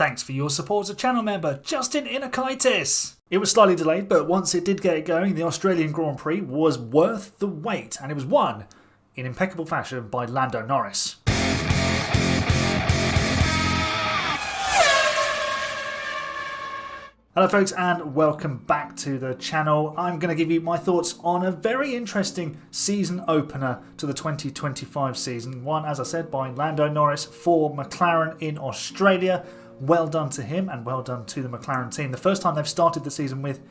Thanks for your support as a channel member, Justin Inakaitis. It was slightly delayed, but once it did get it going, the Australian Grand Prix was worth the wait, and it was won in impeccable fashion by Lando Norris. Hello folks, and welcome back to the channel. I'm going to give you my thoughts on a very interesting season opener to the 2025 season. Won, as I said, by Lando Norris for McLaren in Australia. Well done to him and well done to the McLaren team. The first time they've started the season with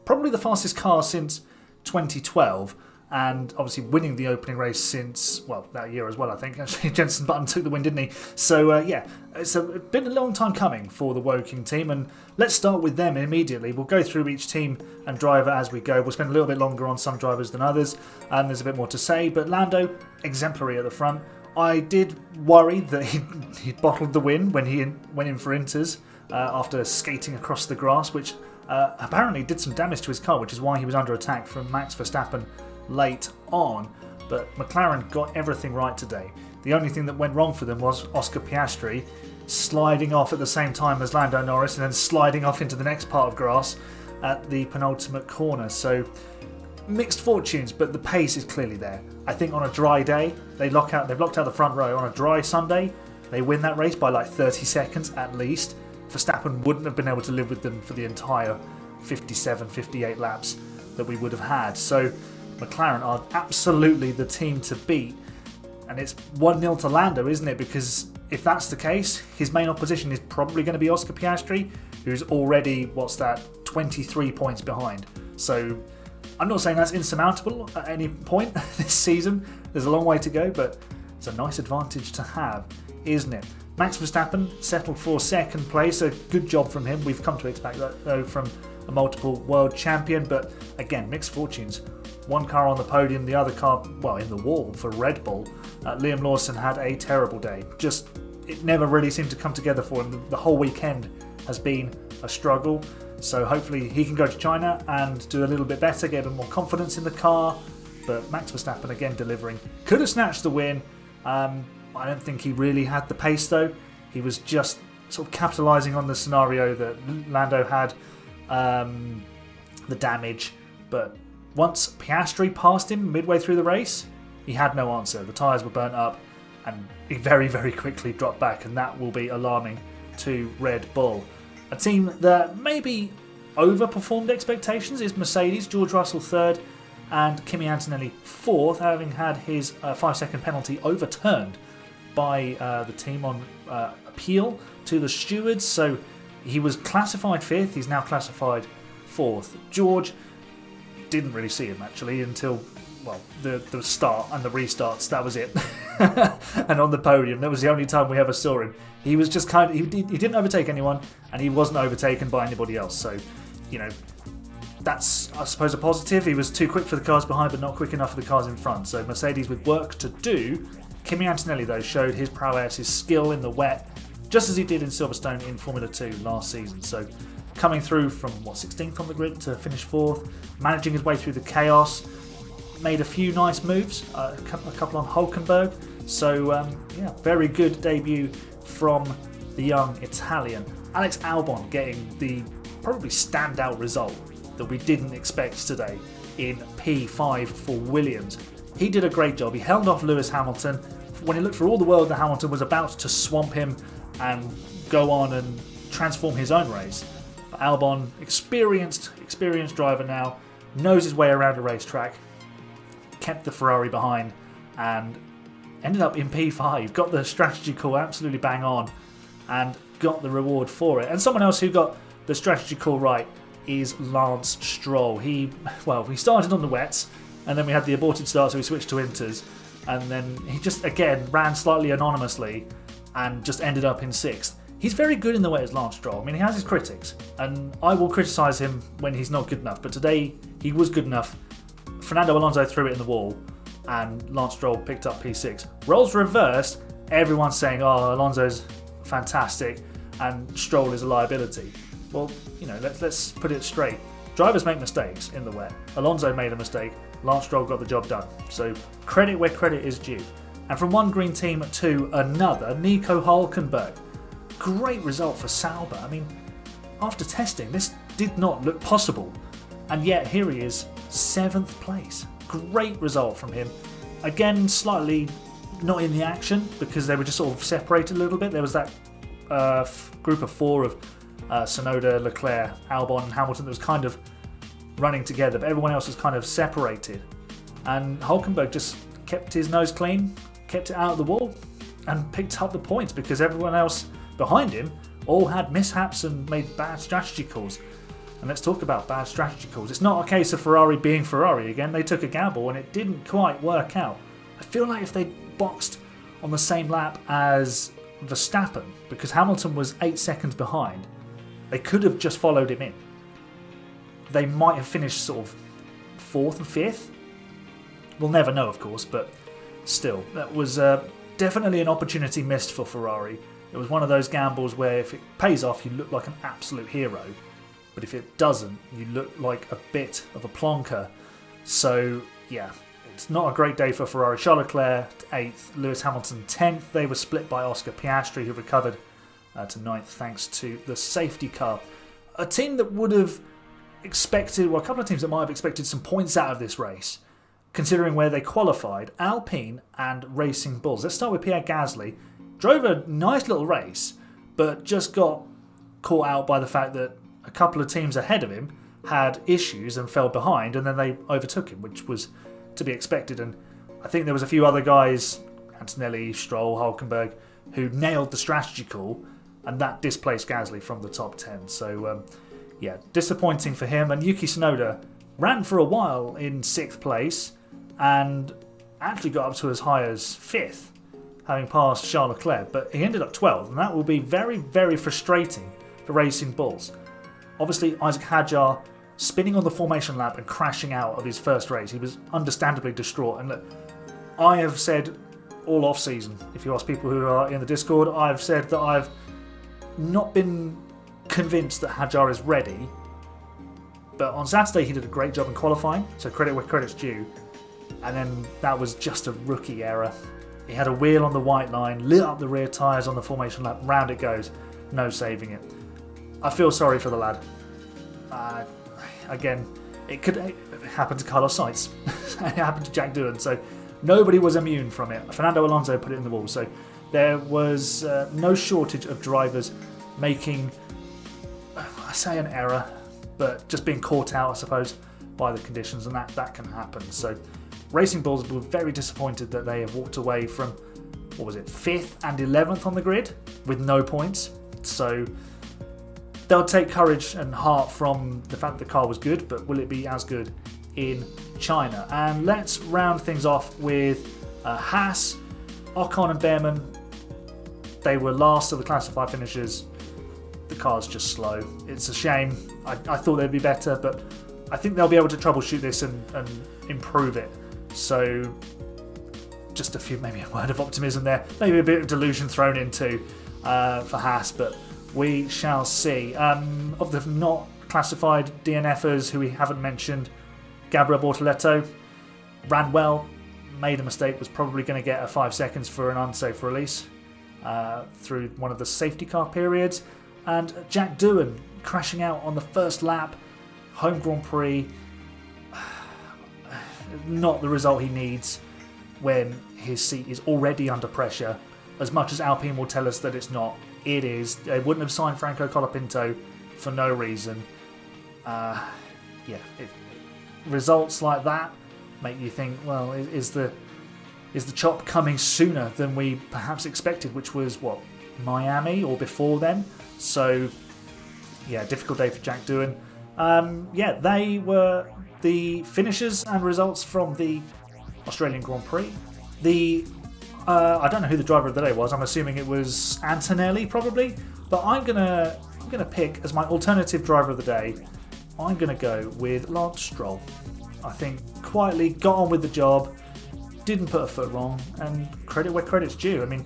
probably the fastest car since 2012. And obviously winning the opening race since, well, that year as well, I think. Actually, Jenson Button took the win, didn't he? So, yeah, it's been a long time coming for the Woking team. And let's start with them immediately. We'll go through each team and driver as we go. We'll spend a little bit longer on some drivers than others. And there's a bit more to say. But Lando, exemplary at the front. I did worry that he bottled the win when he went in for inters after skating across the grass, which apparently did some damage to his car, which is why he was under attack from Max Verstappen late on. But McLaren got everything right today. The only thing that went wrong for them was Oscar Piastri sliding off at the same time as Lando Norris and then sliding off into the next part of grass at the penultimate corner. So mixed fortunes, but the pace is clearly there. I think on a dry day, they've locked out the front row. On a dry Sunday, they win that race by like 30 seconds at least. Verstappen wouldn't have been able to live with them for the entire 57, 58 laps that we would have had. So McLaren are absolutely the team to beat. And it's 1-0 to Lando, isn't it? Because if that's the case, his main opposition is probably going to be Oscar Piastri, who's already, 23 points behind. So I'm not saying that's insurmountable at any point this season. There's a long way to go, but it's a nice advantage to have, isn't it? Max Verstappen settled for second place. A good job from him. We've come to expect that, though, from a multiple world champion. But again, mixed fortunes. One car on the podium, the other car, in the wall for Red Bull. Liam Lawson had a terrible day. It never really seemed to come together for him. The whole weekend has been a struggle. So hopefully he can go to China and do a little bit better, get a bit more confidence in the car. But Max Verstappen again delivering. Could have snatched the win. I don't think he really had the pace though. He was just sort of capitalising on the scenario that Lando had, the damage. But once Piastri passed him midway through the race, he had no answer. The tyres were burnt up and he very, very quickly dropped back, and that will be alarming to Red Bull. A team that maybe overperformed expectations is Mercedes. George Russell third and Kimi Antonelli fourth, having had his 5-second penalty overturned by the team on appeal to the stewards. So he was classified fifth, he's now classified fourth. George didn't really see him actually until the start and the restarts. That was it. And on the podium, that was the only time we ever saw him. He was just he didn't overtake anyone, and he wasn't overtaken by anybody else. So, that's, I suppose, a positive. He was too quick for the cars behind, but not quick enough for the cars in front. So Mercedes with work to do. Kimi Antonelli, though, showed his prowess, his skill in the wet, just as he did in Silverstone in Formula 2 last season. So coming through from 16th on the grid to finish fourth, managing his way through the chaos, made a few nice moves, a couple on Hulkenberg. So very good debut from the young Italian. Alex Albon getting the probably standout result that we didn't expect today in P5 for Williams. He did a great job. He held off Lewis Hamilton when it looked for all the world that Hamilton was about to swamp him and go on and transform his own race. But Albon, experienced driver now, knows his way around a racetrack, kept the Ferrari behind and ended up in P5. Got the strategy call absolutely bang on and got the reward for it. And someone else who got the strategy call right is Lance Stroll. He started on the wets, and then we had the aborted start, so he switched to inters, and then he just again ran slightly anonymously and just ended up in sixth. He's very good in the wet as Lance Stroll. I mean, he has his critics, and I will criticise him when he's not good enough, but today he was good enough. Fernando Alonso threw it in the wall, and Lance Stroll picked up P6. Roles reversed, everyone's saying, Alonso's fantastic and Stroll is a liability. Well, let's put it straight. Drivers make mistakes in the wet. Alonso made a mistake. Lance Stroll got the job done. So credit where credit is due. And from one green team to another, Nico Hulkenberg. great result for Sauber. I mean, after testing, this did not look possible. And yet, here he is, 7th place. Great result from him. Again, slightly not in the action because they were just sort of separated a little bit. There was that group of 4 of Tsunoda, Leclerc, Albon and Hamilton that was kind of running together, but everyone else was kind of separated. And Hülkenberg just kept his nose clean, kept it out of the wall, and picked up the points because everyone else behind him all had mishaps and made bad strategy calls. And let's talk about bad strategy calls. It's not a case of Ferrari being Ferrari again. They took a gamble and it didn't quite work out. I feel like if they boxed on the same lap as Verstappen, because Hamilton was 8 seconds behind, they could have just followed him in. They might have finished sort of 4th and 5th. We'll never know, of course, but still, that was definitely an opportunity missed for Ferrari. It was one of those gambles where if it pays off, you look like an absolute hero. But if it doesn't, you look like a bit of a plonker. So, yeah, it's not a great day for Ferrari. Charles Leclerc 8th, Lewis Hamilton 10th. They were split by Oscar Piastri, who recovered to 9th thanks to the safety car. A team that would have expected, well, a couple of teams that might have expected some points out of this race, considering where they qualified, Alpine and Racing Bulls. Let's start with Pierre Gasly. Drove a nice little race, but just got caught out by the fact that a couple of teams ahead of him had issues and fell behind, and then they overtook him, which was to be expected. And I think there was a few other guys, Antonelli, Stroll, Hülkenberg, who nailed the strategy call, and that displaced Gasly from the top 10. So, yeah, disappointing for him. And Yuki Tsunoda ran for a while in 6th place and actually got up to as high as 5th, having passed Charles Leclerc, but he ended up 12th, and that will be very, very frustrating for Racing Bulls. Obviously, Isaac Hadjar spinning on the formation lap and crashing out of his first race. He was understandably distraught. And look, I have said all off-season, if you ask people who are in the Discord, I've said that I've not been convinced that Hadjar is ready. But on Saturday, he did a great job in qualifying, so credit where credit's due. And then that was just a rookie error. He had a wheel on the white line, lit up the rear tyres on the formation lap, round it goes, no saving it. I feel sorry for the lad. Again, it happened to Carlos Sainz. It happened to Jack Doohan, so nobody was immune from it. Fernando Alonso put it in the wall, so there was no shortage of drivers making, I say an error, but just being caught out, I suppose, by the conditions, and that can happen. So Racing Bulls were very disappointed that they have walked away from, 5th and 11th on the grid with no points. So they'll take courage and heart from the fact that the car was good, but will it be as good in China? And let's round things off with Haas, Ocon and Behrman. They were last of the classified finishers. The car's just slow. It's a shame. I thought they'd be better, but I think they'll be able to troubleshoot this and improve it. So just maybe a word of optimism there. Maybe a bit of delusion thrown in too for Haas, but we shall see. Of the not classified DNFers who we haven't mentioned, Gabriel Bortoleto ran well, made a mistake, was probably going to get a 5 seconds for an unsafe release through one of the safety car periods. And Jack Doohan crashing out on the first lap, home Grand Prix. Not the result he needs when his seat is already under pressure. As much as Alpine will tell us that it's not, it is. They wouldn't have signed Franco Colapinto for no reason. Results like that make you think, well, is the chop coming sooner than we perhaps expected, which was Miami or before then? So yeah, difficult day for Jack Doohan. They were the finishers and results from the Australian Grand Prix. I don't know who the driver of the day was. I'm assuming it was Antonelli, probably. But I'm gonna pick as my alternative driver of the day. I'm gonna go with Lance Stroll. I think quietly got on with the job, didn't put a foot wrong, and credit where credit's due. I mean,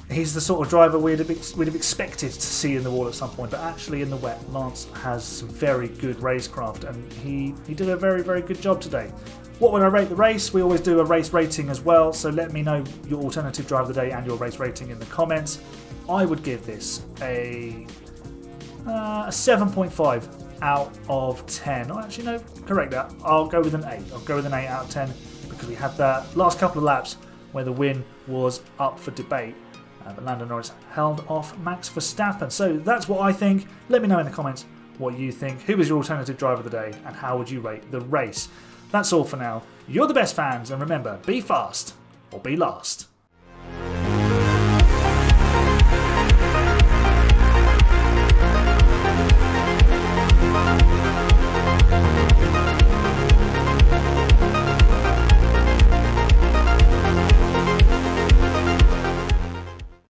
He's the sort of driver we'd have expected to see in the wall at some point, but actually in the wet, Lance has some very good racecraft, and he did a very, very good job today. What would I rate the race? We always do a race rating as well, so let me know your alternative driver of the day and your race rating in the comments. I would give this a 7.5 out of 10. Oh, actually, no, correct that. I'll go with an 8. I'll go with an 8 out of 10 because we had that last couple of laps where the win was up for debate. But Lando Norris held off Max Verstappen. So that's what I think. Let me know in the comments what you think. Who was your alternative driver of the day and how would you rate the race? That's all for now. You're the best fans, and remember, be fast or be last.